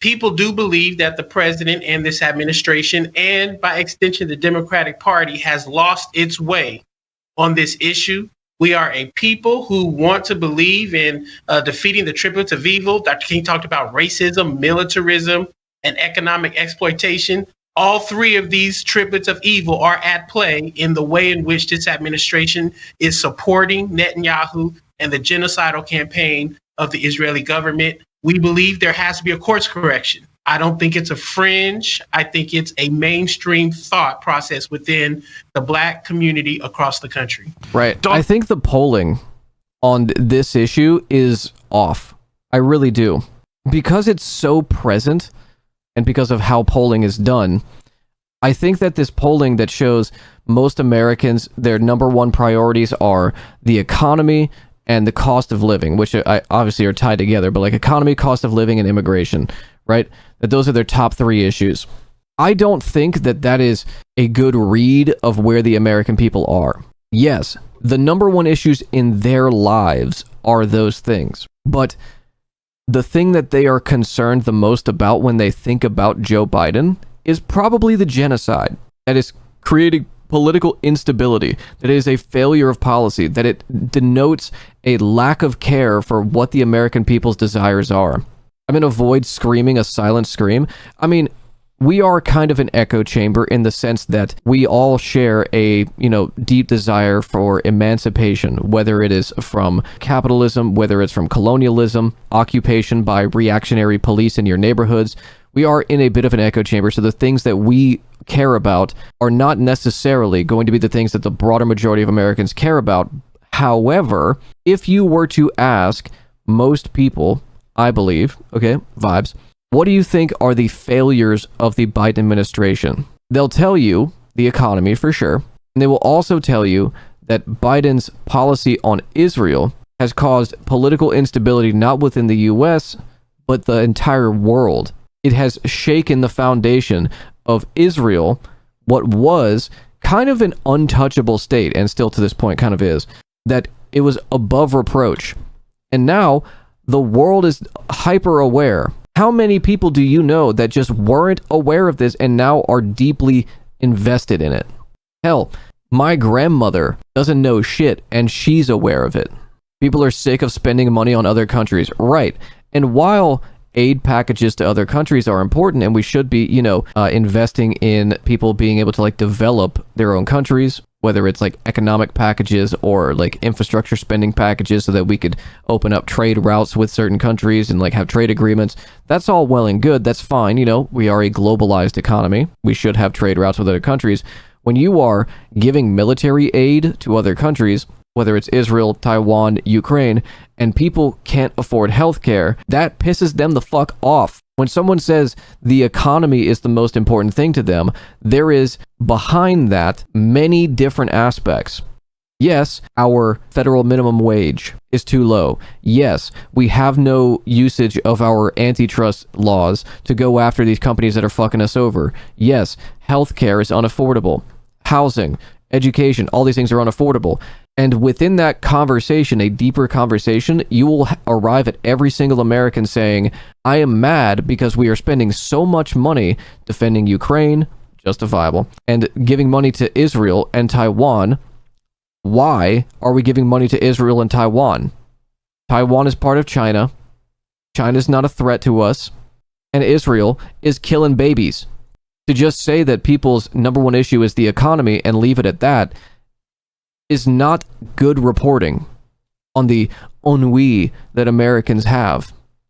people do believe that the president and this administration, and by extension, the Democratic Party, has lost its way on this issue. We are a people who want to believe in defeating the triplets of evil. Dr. King talked about racism, militarism, and economic exploitation. All three of these triplets of evil are at play in the way in which this administration is supporting Netanyahu and the genocidal campaign of the Israeli government. We believe there has to be a course correction. I don't think it's a fringe. I think it's a mainstream thought process within the Black community across the country. Right. I think the polling on this issue is off. I really do. Because it's so present and because of how polling is done, I think that this polling that shows most Americans, their number one priorities are the economy and the cost of living, which I obviously are tied together, but like economy, cost of living, and immigration, right? That those are their top three issues. I don't think that that is a good read of where the American people are. Yes, the number one issues in their lives are those things, but the thing that they are concerned the most about when they think about Joe Biden is probably the genocide that is creating political instability, that is a failure of policy, that it denotes a lack of care for what the American people's desires are. I'm going to avoid screaming a silent scream. I mean, we are kind of an echo chamber in the sense that we all share a, deep desire for emancipation, whether it is from capitalism, whether it's from colonialism, occupation by reactionary police in your neighborhoods. We are in a bit of an echo chamber, so the things that we care about are not necessarily going to be the things that the broader majority of Americans care about. However, if you were to ask most people, I believe, okay, vibes, what do you think are the failures of the Biden administration? They'll tell you the economy for sure, and they will also tell you that Biden's policy on Israel has caused political instability not within the US, but the entire world. It has shaken the foundation of Israel, what was kind of an untouchable state, and still to this point kind of is, that it was above reproach. And now the world is hyper aware. How many people do you know that just weren't aware of this and now are deeply invested in it? Hell, my grandmother doesn't know shit and she's aware of it. People are sick of spending money on other countries. Right. And while aid packages to other countries are important and we should be, investing in people being able to like develop their own countries, whether it's like economic packages or like infrastructure spending packages so that we could open up trade routes with certain countries and like have trade agreements. That's all well and good. That's fine. We are a globalized economy. We should have trade routes with other countries. When you are giving military aid to other countries, whether it's Israel, Taiwan, Ukraine, and people can't afford healthcare, that pisses them the fuck off. When someone says the economy is the most important thing to them, there is behind that many different aspects. Yes, our federal minimum wage is too low. Yes, we have no usage of our antitrust laws to go after these companies that are fucking us over. Yes, healthcare is unaffordable. Housing, education, all these things are unaffordable. And within that conversation, a deeper conversation, you will arrive at every single American saying, I am mad because we are spending so much money defending Ukraine, justifiable, and giving money to Israel and Taiwan. Why are we giving money to Israel and Taiwan? Taiwan is part of China. China's not a threat to us. And Israel is killing babies. To just say that people's number one issue is the economy and leave it at that is not good reporting on the ennui that Americans have.